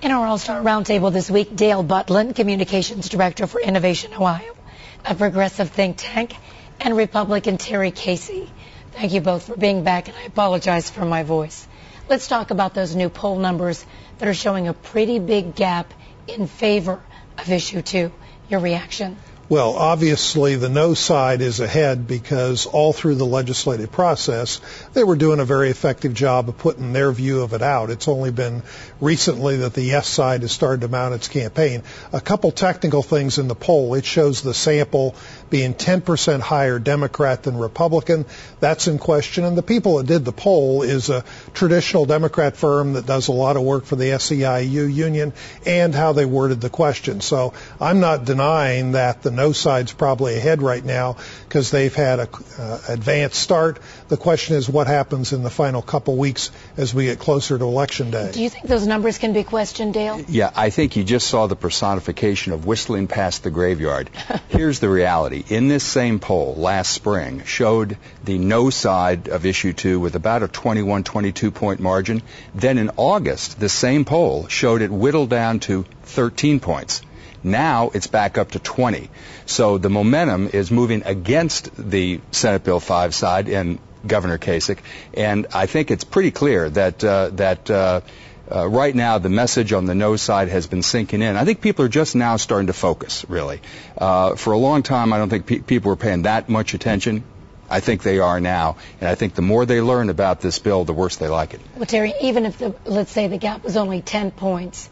In our All-Star Roundtable this week, Dale Butland, Communications Director for Innovation Ohio, a progressive think tank, and Republican Terry Casey. Thank you both for being back, and I apologize for my voice. Let's talk about those new poll numbers that are showing a pretty big gap in favor of Issue 2. Your reaction? Well, obviously the no side is ahead because all through the legislative process, they were doing a very effective job of putting their view of it out. It's only been recently that the yes side has started to mount its campaign. A couple technical things in the poll. It shows the sample being 10% higher Democrat than Republican. That's in question. And the people that did the poll is a traditional Democrat firm that does a lot of work for the SEIU union and how they worded the question. So I'm not denying that the no side's probably ahead right now because they've had an advanced start. The question is what happens in the final couple weeks as we get closer to Election Day. Do you think those numbers can be questioned, Dale? Yeah, I think you just saw the personification of whistling past the graveyard. Here's the reality. In this same poll last spring showed the no side of Issue 2 with about a 21-22 point margin. Then in August, the same poll showed it whittled down to 13 points. Now it's back up to 20. So the momentum is moving against the Senate Bill 5 side and Governor Kasich. And I think it's pretty clear that right now the message on the no side has been sinking in. I think people are just now starting to focus, really. For a long time, I don't think people were paying that much attention. I think they are now. And I think the more they learn about this bill, the worse they like it. Well, Terry, even if, let's say the gap was only 10 points,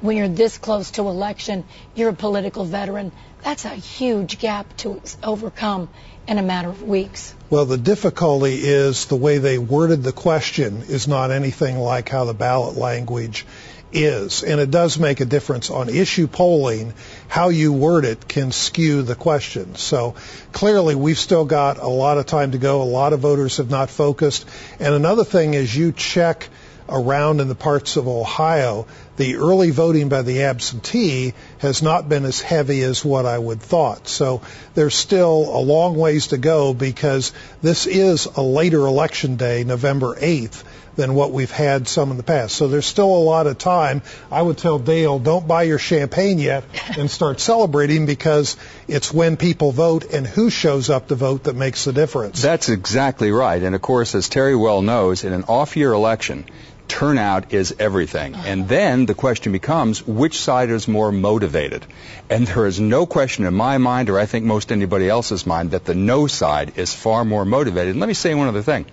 when you're this close to election, you're a political veteran. That's a huge gap to overcome in a matter of weeks. Well, the difficulty is the way they worded the question is not anything like how the ballot language is. And it does make a difference on issue polling. How you word it can skew the question. So clearly we've still got a lot of time to go. A lot of voters have not focused. And another thing is you check around in the parts of Ohio, the early voting by the absentee has not been as heavy as what I would thought. So there's still a long ways to go because this is a later election day, November 8th, than what we've had some in the past. So there's still a lot of time. I would tell Dale, don't buy your champagne yet and start celebrating because it's when people vote and who shows up to vote that makes the difference. That's exactly right. And of course, as Terry well knows, in an off-year election, turnout is everything. And then the question becomes, which side is more motivated? And there is no question in my mind, or I think most anybody else's mind, that the no side is far more motivated. And let me say one other thing.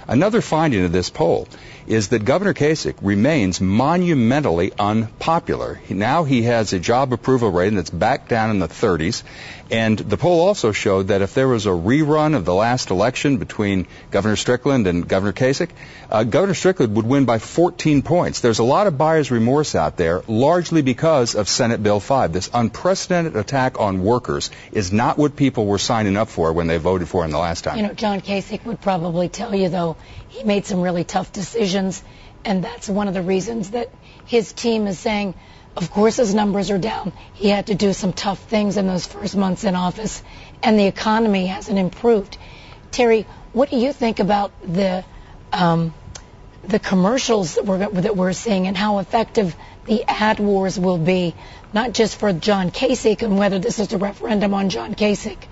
Another finding of this poll is that Governor Kasich remains monumentally unpopular. Now he has a job approval rating that's back down in the 30s. And the poll also showed that if there was a rerun of the last election between Governor Strickland and Governor Kasich, Governor Strickland would win by 14 points. There's a lot of buyer's remorse out there, largely because of Senate Bill 5. This unprecedented attack on workers is not what people were signing up for when they voted for him the last time. You know, John Kasich would probably tell you, though, he made some really tough decisions, and that's one of the reasons that his team is saying, of course his numbers are down. He had to do some tough things in those first months in office, and the economy hasn't improved. Terry, what do you think about the commercials that we're seeing and how effective the ad wars will be, not just for John Kasich and whether this is a referendum on John Kasich,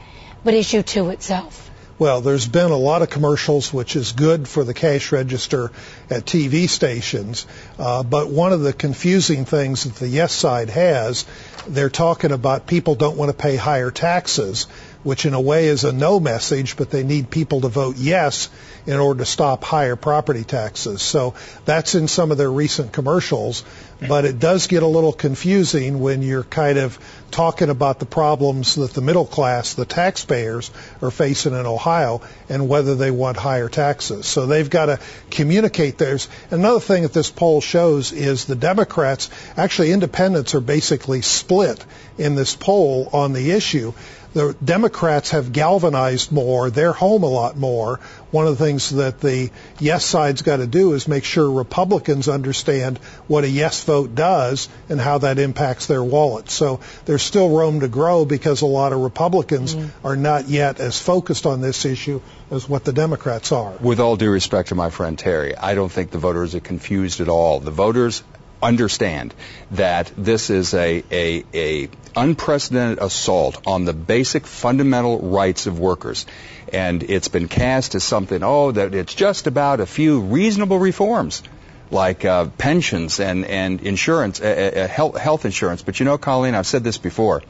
but Issue 2 itself? Well, there's been a lot of commercials, which is good for the cash register at TV stations. But one of the confusing things that the yes side has, they're talking about people don't want to pay higher taxes, which in a way is a no message, but they need people to vote yes in order to stop higher property taxes. So that's in some of their recent commercials. But it does get a little confusing when you're kind of talking about the problems that the middle class, the taxpayers, are facing in Ohio and whether they want higher taxes. So they've got to communicate theirs. Another thing that this poll shows is the Democrats, actually independents, are basically split in this poll on the issue. The Democrats have galvanized more. They're home a lot more. One of the things that the yes side's got to do is make sure Republicans understand what a yes vote does and how that impacts their wallet. So there's still room to grow because a lot of Republicans are not yet as focused on this issue as what the Democrats are. With all due respect to my friend Terry, I don't think the voters are confused at all. The voters understand that this is a unprecedented assault on the basic fundamental rights of workers. And it's been cast as something, that it's just about a few reasonable reforms, like pensions and insurance, health insurance. But you know, Colleen, I've said this before.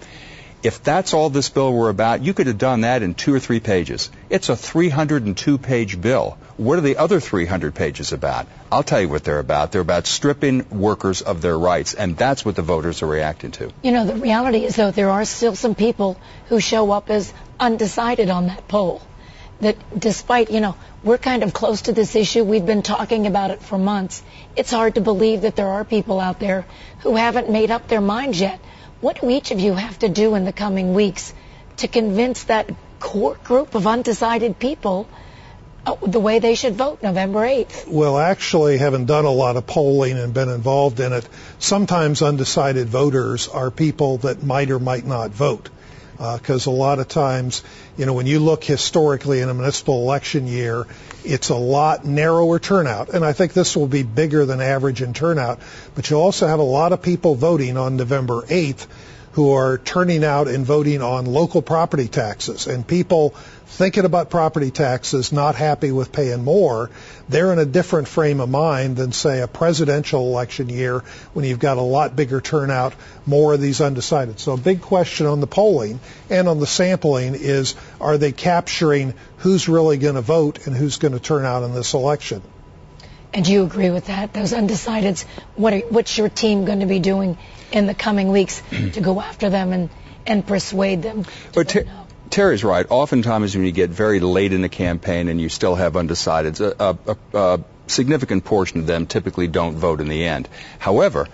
If that's all this bill were about, you could have done that in 2 or 3 pages. It's a 302-page bill. What are the other 300 pages about? I'll tell you what they're about. They're about stripping workers of their rights, and that's what the voters are reacting to. You know, the reality is, though, there are still some people who show up as undecided on that poll. That despite, we're kind of close to this issue, we've been talking about it for months, it's hard to believe that there are people out there who haven't made up their minds yet. What do each of you have to do in the coming weeks to convince that core group of undecided people the way they should vote November 8th? Well, actually, having done a lot of polling and been involved in it, sometimes undecided voters are people that might or might not vote. Because a lot of times, when you look historically in a municipal election year, it's a lot narrower turnout. And I think this will be bigger than average in turnout. But you also have a lot of people voting on November 8th who are turning out and voting on local property taxes. And people thinking about property taxes, not happy with paying more, they're in a different frame of mind than, say, a presidential election year when you've got a lot bigger turnout, more of these undecided. So a big question on the polling and on the sampling is, are they capturing who's really going to vote and who's going to turn out in this election? And do you agree with that? Those undecideds, what's your team going to be doing in the coming weeks to go after them and persuade them to vote no? Terry's right. Oftentimes when you get very late in the campaign and you still have undecideds, a significant portion of them typically don't vote in the end. However,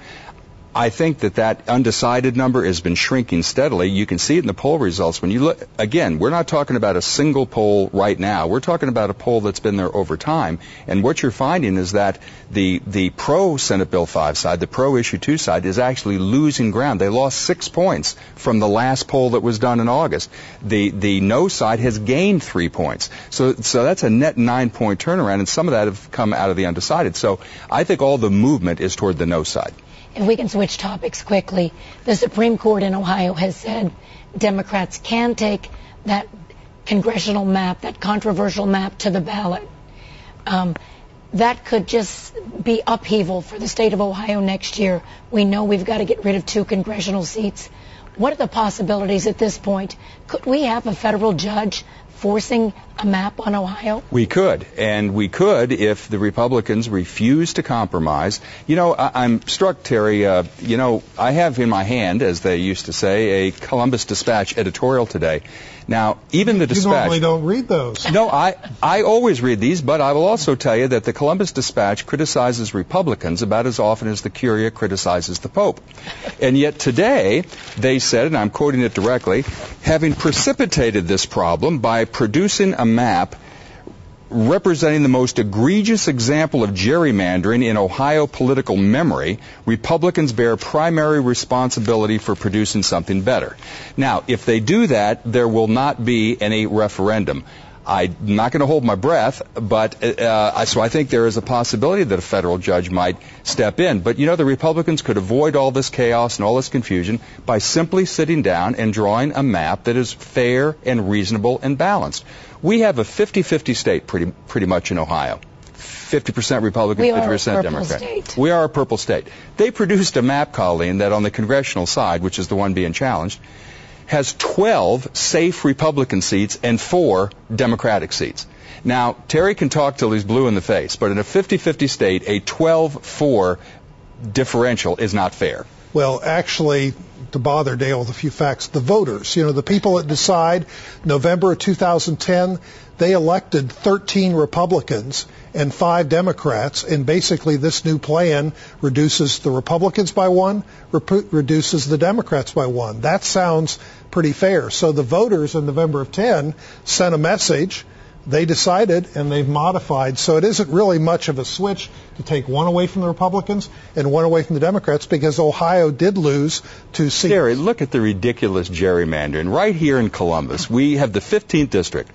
I think that undecided number has been shrinking steadily. You can see it in the poll results. When you look, again, we're not talking about a single poll right now. We're talking about a poll that's been there over time. And what you're finding is that the pro-Senate Bill 5 side, the pro-Issue 2 side, is actually losing ground. They lost 6 points from the last poll that was done in August. The no side has gained 3 points. So that's a net 9-point turnaround, and some of that have come out of the undecided. So I think all the movement is toward the no side. If we can switch topics quickly, the Supreme Court in Ohio has said Democrats can take that congressional map, that controversial map, to the ballot. That could just be upheaval for the state of Ohio next year. We know we've got to get rid of 2 congressional seats. What are the possibilities at this point? Could we have a federal judge forcing a map on Ohio? We could, and we could if the Republicans refuse to compromise. I'm struck, Terry, I have in my hand, as they used to say, a Columbus Dispatch editorial today. Now, even the Dispatch... You normally don't read those. No, I always read these, but I will also tell you that the Columbus Dispatch criticizes Republicans about as often as the Curia criticizes the Pope. And yet today, they said, and I'm quoting it directly, having precipitated this problem by producing a map representing the most egregious example of gerrymandering in Ohio political memory, Republicans bear primary responsibility for producing something better. Now, if they do that, there will not be any referendum. I'm not going to hold my breath, but so I think there is a possibility that a federal judge might step in. But, the Republicans could avoid all this chaos and all this confusion by simply sitting down and drawing a map that is fair and reasonable and balanced. We have a 50-50 state pretty much in Ohio. 50% Republican, 50% Democrat. State. We are a purple state. They produced a map, Colleen, that on the congressional side, which is the one being challenged, has 12 safe Republican seats and 4 Democratic seats. Now, Terry can talk till he's blue in the face, but in a 50-50 state, a 12-4 differential is not fair. Well, actually, to bother Dale with a few facts, the voters, the people that decide, November of 2010, they elected 13 Republicans and 5 Democrats, and basically this new plan reduces the Republicans by 1, reduces the Democrats by 1. That sounds pretty fair. So the voters in November of 10 sent a message. They decided, and they've modified. So it isn't really much of a switch to take 1 away from the Republicans and 1 away from the Democrats, because Ohio did lose 2 seats. Gary, look at the ridiculous gerrymandering. Right here in Columbus, we have the 15th district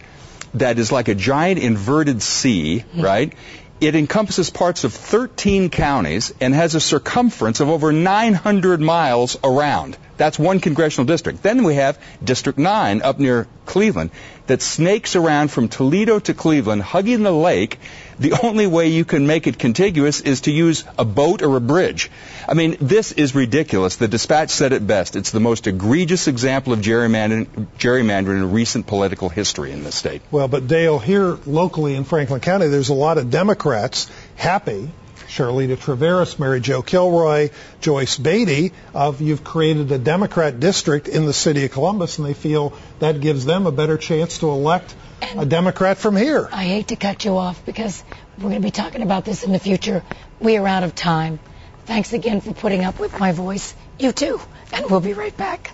that is like a giant inverted C, right? It encompasses parts of 13 counties and has a circumference of over 900 miles around. That's one congressional district. Then we have District 9 up near Cleveland that snakes around from Toledo to Cleveland, hugging the lake. The only way you can make it contiguous is to use a boat or a bridge. I mean, this is ridiculous. The Dispatch said it best. It's the most egregious example of gerrymandering in recent political history in this state. Well, but Dale, here locally in Franklin County, there's a lot of Democrats happy. Charlita Traveris, Mary Jo Kilroy, Joyce Beatty, you've created a Democrat district in the city of Columbus, and they feel that gives them a better chance to elect a Democrat from here. I hate to cut you off because we're going to be talking about this in the future. We are out of time. Thanks again for putting up with my voice. You too. And we'll be right back.